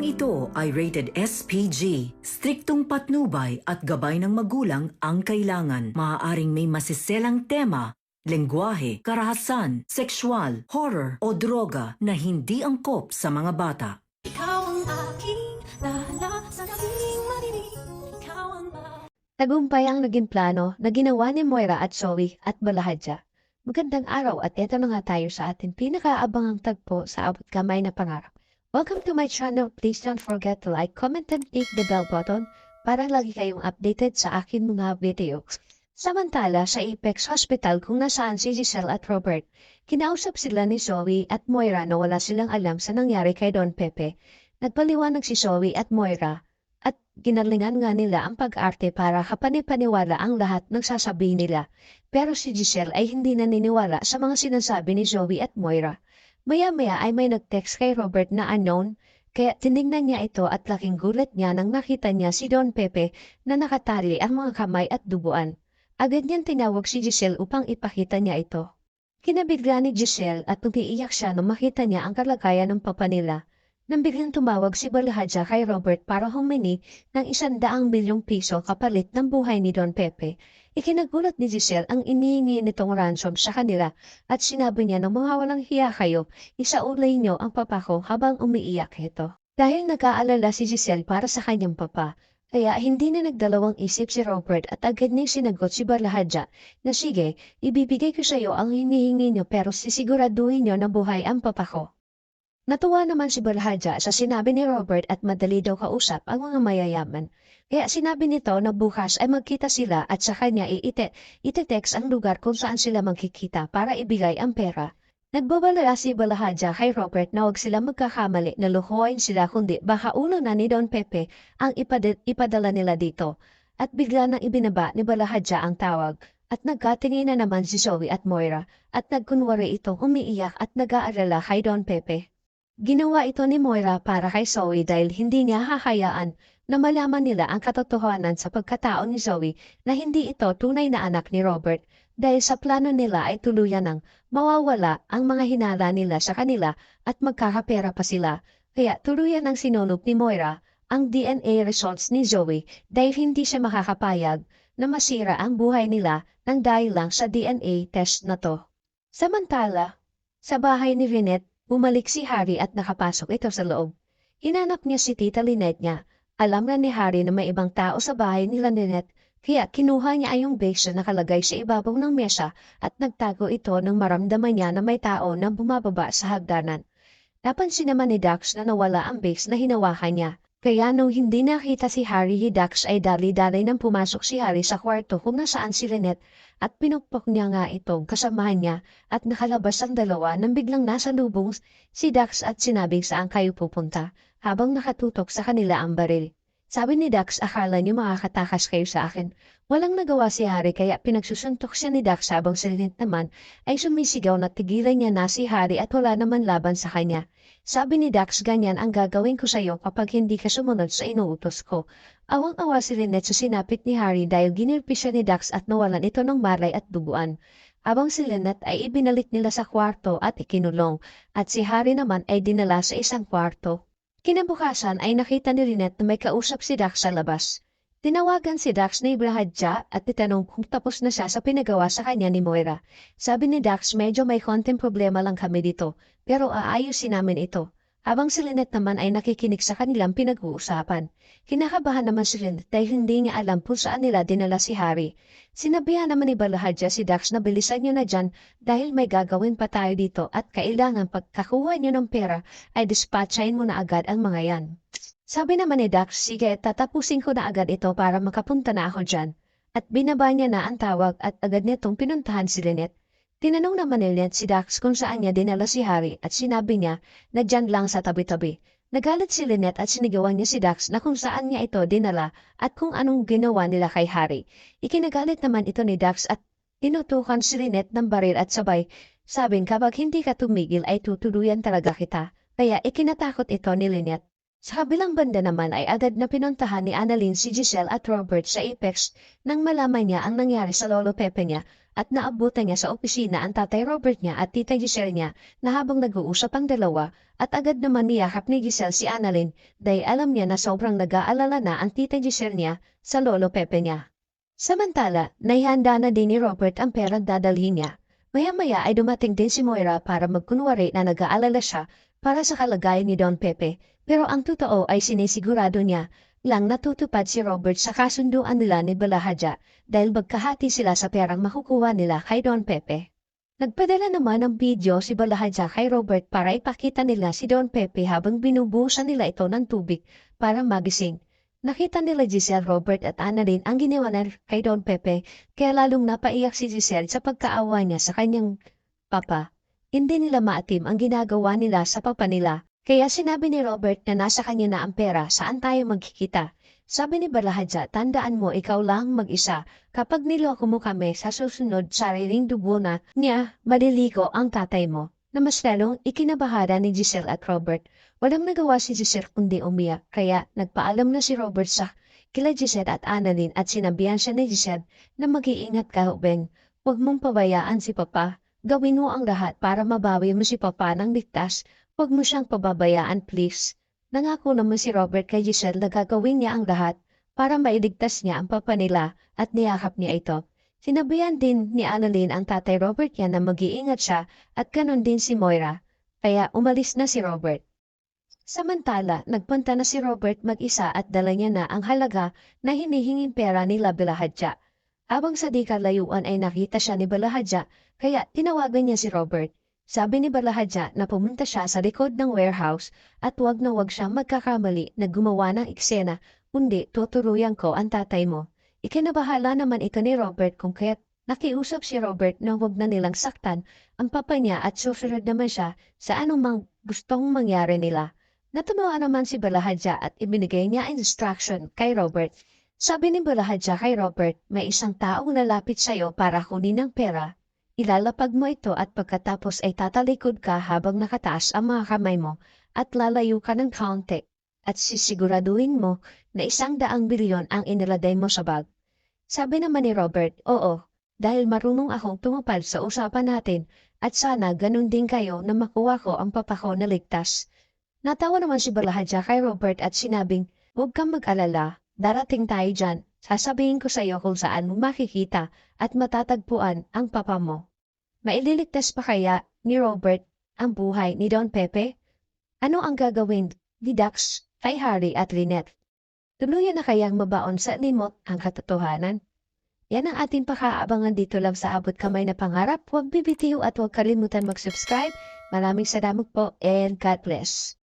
Programang ito ay rated SPG. Striktong patnubay at gabay ng magulang ang kailangan. Maaaring may masiselang tema, lengguwahe, karahasan, sexual, horror o droga na hindi angkop sa mga bata. Ikaw ang aking dahala sa gabing marinig. Ikaw ang Tagumpay ang naging plano na ginawa ni Moira at Zoe at Balahadja. Magandang araw at eto na nga tayo sa ating pinakaabangang tagpo sa abot kamay na pangarap. Welcome to my channel. Please don't forget to like, comment, and click the bell button para lagi kayong updated sa akin mga video. Samantala, sa Apex Hospital kung nasaan si Giselle at Robert, kinausap sila ni Zoe at Moira na wala silang alam sa nangyari kay Don Pepe. Nagpaliwanag si Zoe at Moira at ginalingan nga nila ang pag-arte para kapanipaniwala ang lahat ng sasabihin nila. Pero si Giselle ay hindi naniniwala sa mga sinasabi ni Zoe at Moira. Maya-maya ay may nag-text kay Robert na unknown, kaya tinignan niya ito at laking gulat niya nang nakita niya si Don Pepe na nakatali ang mga kamay at duguan. Agad niyang tinawag si Giselle upang ipakita niya ito. Kinabigla ni Giselle at umiiyak siya nung makita niya ang kalagayan ng papa nila. Nang biglang tumawag si Balahadja kay Robert para humingi ng 100 milyong piso kapalit ng buhay ni Don Pepe, ikinagulat ni Giselle ang inihingi nitong ransom sa kanila at sinabi niya na mga walang hiya kayo, isaulay niyo ang papa ko habang umiiyak ito. Dahil nag-aalala si Giselle para sa kanyang papa, kaya hindi na nagdalawang isip si Robert at agad niyang sinagot si Balahadja na sige, ibibigay ko sa iyo ang hinihingi niyo pero sisiguraduhin niyo na buhay ang papa ko. Natuwa naman si Balahadja sa sinabi ni Robert at madali daw kausap ang mga mayayaman. Kaya sinabi nito na bukas ay magkita sila at sa kanya ite-text ang lugar kung saan sila magkikita para ibigay ang pera. Nagbabalala si Balahadja kay Robert na huwag sila magkakamali na luhuin sila kundi baka ulo na ni Don Pepe ang ipadala nila dito. At bigla nang ibinaba ni Balahadja ang tawag at nagkatingin na naman si Zoe at Moira at nagkunwari itong umiiyak at nag-aalala kay Don Pepe. Ginawa ito ni Moira para kay Zoe dahil hindi niya hahayaan na malaman nila ang katotohanan sa pagkatao ni Zoe na hindi ito tunay na anak ni Robert dahil sa plano nila ay tuluyan ng mawawala ang mga hinala nila sa kanila at magkakapera pa sila. Kaya tuluyan ang sinunod ni Moira ang DNA results ni Zoe dahil hindi siya makakapayag na masira ang buhay nila nang dahil lang sa DNA test na to. Samantala, sa bahay ni Lynette, bumalik si Harry at nakapasok ito sa loob. Hinanap niya si Tita Lynette niya. Alam na ni Harry na may ibang tao sa bahay nila Lynette, kaya kinuha niya ay yung base na nakalagay sa ibabaw ng mesa at nagtago ito nang maramdaman niya na may tao na bumababa sa hagdanan. Napansin naman ni Dax na nawala ang base na hinawakan niya. Kaya nung hindi nakita si Harry ni Dax ay dali-dali nang pumasok si Harry sa kwarto kung nasaan si Lynette at pinukpok niya nga itong kasamahan niya at nakalabas ang dalawa nang biglang nasa lubong si Dax at sinabing saan kayo pupunta habang nakatutok sa kanila ang baril. Sabi ni Dax, akala niyo makakatakas kayo sa akin. Walang nagawa si Harry kaya pinagsusuntok siya ni Dax habang si Lynette naman ay sumisigaw na tigilan niya na si Harry at wala naman laban sa kanya. Sabi ni Dax, ganyan ang gagawin ko sa iyo kapag hindi ka sumunod sa inuutos ko. Awang-awa si Lynette sa sinapit ni Harry dahil ginirpi siya ni Dax at nawalan ito ng malay at duguan. Abang si Lynette ay ibinalik nila sa kwarto at ikinulong at si Harry naman ay dinala sa isang kwarto. Kinabukasan ay nakita ni Lynette na may kausap si Dax sa labas. Tinawagan si Dax ni Balahadja at itanong kung tapos na siya sa pinagawa sa kanya ni Moira. Sabi ni Dax, medyo may konting problema lang kami dito, pero aayusin namin ito. Habang si Lynette naman ay nakikinig sa kanilang pinag-uusapan. Kinakabahan naman si Lynette dahil hindi niya alam kung saan nila dinala si Harry. Sinabihan naman ni Balahadja si Dax na bilisan niyo na dyan dahil may gagawin pa tayo dito at kailangan pagkakuha niyo ng pera ay dispatchahin mo na agad ang mga yan. Sabi naman ni Dax, sige, tatapusin ko na agad ito para makapunta na ako dyan. At binaba niya na ang tawag at agad nitong pinuntahan si Lynette. Tinanong naman ni Lynette si Dax kung saan niya dinala si Harry at sinabi niya na dyan lang sa tabi-tabi. Nagalit si Lynette at sinigawan niya si Dax na kung saan niya ito dinala at kung anong ginawa nila kay Harry. Ikinagalit naman ito ni Dax at tinutukan si Lynette ng baril at sabay, sabing kapag hindi ka tumigil ay tutuluyan talaga kita. Kaya ikinatakot ito ni Lynette. Sa kabilang banda naman ay agad na pinuntahan ni Annalyn si Giselle at Robert sa Apex nang malaman niya ang nangyari sa lolo Pepe niya at naabutan niya sa opisina ang tatay Robert niya at tita Giselle niya na habang nag-uusap ang dalawa at agad naman niyakap ni Giselle si Annalyn dahil alam niya na sobrang nag-aalala na ang tita Giselle niya sa lolo Pepe niya. Samantala, naihanda na din ni Robert ang perang dadalhin niya. Maya-maya ay dumating din si Moira para magkunwari na nag-aalala siya para sa kalagayan ni Don Pepe, pero ang totoo ay sinisigurado niya lang natutupad si Robert sa kasunduan nila ni Balahadja dahil magkahati sila sa perang makukuha nila kay Don Pepe. Nagpadala naman ng video si Balahadja kay Robert para ipakita nila si Don Pepe habang binubuhusan nila ito ng tubig para magising. Nakita nila Giselle, Robert at Annalyn ang ginawa kay Don Pepe kaya lalong napaiyak si Giselle sa pagkaawa niya sa kanyang papa. Hindi nila maatim ang ginagawa nila sa papa nila. Kaya sinabi ni Robert na nasa kanya na ang pera, saan tayo magkikita. Sabi ni Balahadja, tandaan mo ikaw lang mag-isa. Kapag niloko mo kami sa susunod sariling dugo na niya, maliligo ang tatay mo. Na mas lalong ikinabahala ni Giselle at Robert. Walang nagawa si Giselle kundi umiyak, kaya nagpaalam na si Robert sa kila Giselle at Annalyn at sinabihan siya ni Giselle na mag-iingat ka, Ubeng. Huwag mong pabayaan si Papa. Gawin mo ang lahat para mabawi mo si Papa ng ligtas. Huwag mo siyang pababayaan, please. Nangako naman si Robert kay Giselle na gagawin niya ang lahat para mailigtas niya ang papa nila at niyakap niya ito. Sinabihan din ni Annalyn ang tatay Robert niya na mag-iingat siya at ganon din si Moira. Kaya umalis na si Robert. Samantala, nagpunta na si Robert mag-isa at dala niya na ang halaga na hinihinging pera nila Balahadja. Habang sa di kalayuan ay nakita siya ni Balahadja, kaya tinawagan niya si Robert. Sabi ni Balahadja na pumunta siya sa likod ng warehouse at wag na wag siyang magkakamali na gumawa ng eksena, kundi tuturuyan ko ang tatay mo. Ikinabahala naman ito ni Robert kung kaya't nakiusap si Robert na wag na nilang saktan ang papa niya at susunod naman siya sa anumang gustong mangyari nila. Natuwa naman si Balahadja at ibinigay niya instruction kay Robert. Sabi ni Balahadja kay Robert, may isang taong lalapit sa'yo para kunin ang pera. Ilalapag mo ito at pagkatapos ay tatalikod ka habang nakataas ang mga kamay mo at lalayo ka ng kaunti at sisiguraduhin mo na 100 bilyon ang inilagay mo sa bag. Sabi naman ni Robert, oo, dahil marunong akong tumupad sa usapan natin at sana ganun din kayo na makuha ko ang papa ko na ligtas. Natawa naman si Balahadja kay Robert at sinabing, huwag kang mag-alala, darating tayo dyan. Sasabihin ko sa iyo kung saan mo makikita at matatagpuan ang papa mo. Maililigtas pa kaya ni Robert ang buhay ni Don Pepe? Ano ang gagawin ni Dax kay Harry at Lynette? Tuluyan na kayang mabaon sa limot ang katotohanan? Yan ang ating pakaabangan dito lang sa Abot Kamay na Pangarap. Huwag bibitiw at huwag kalimutan mag-subscribe. Maraming salamat po and God bless.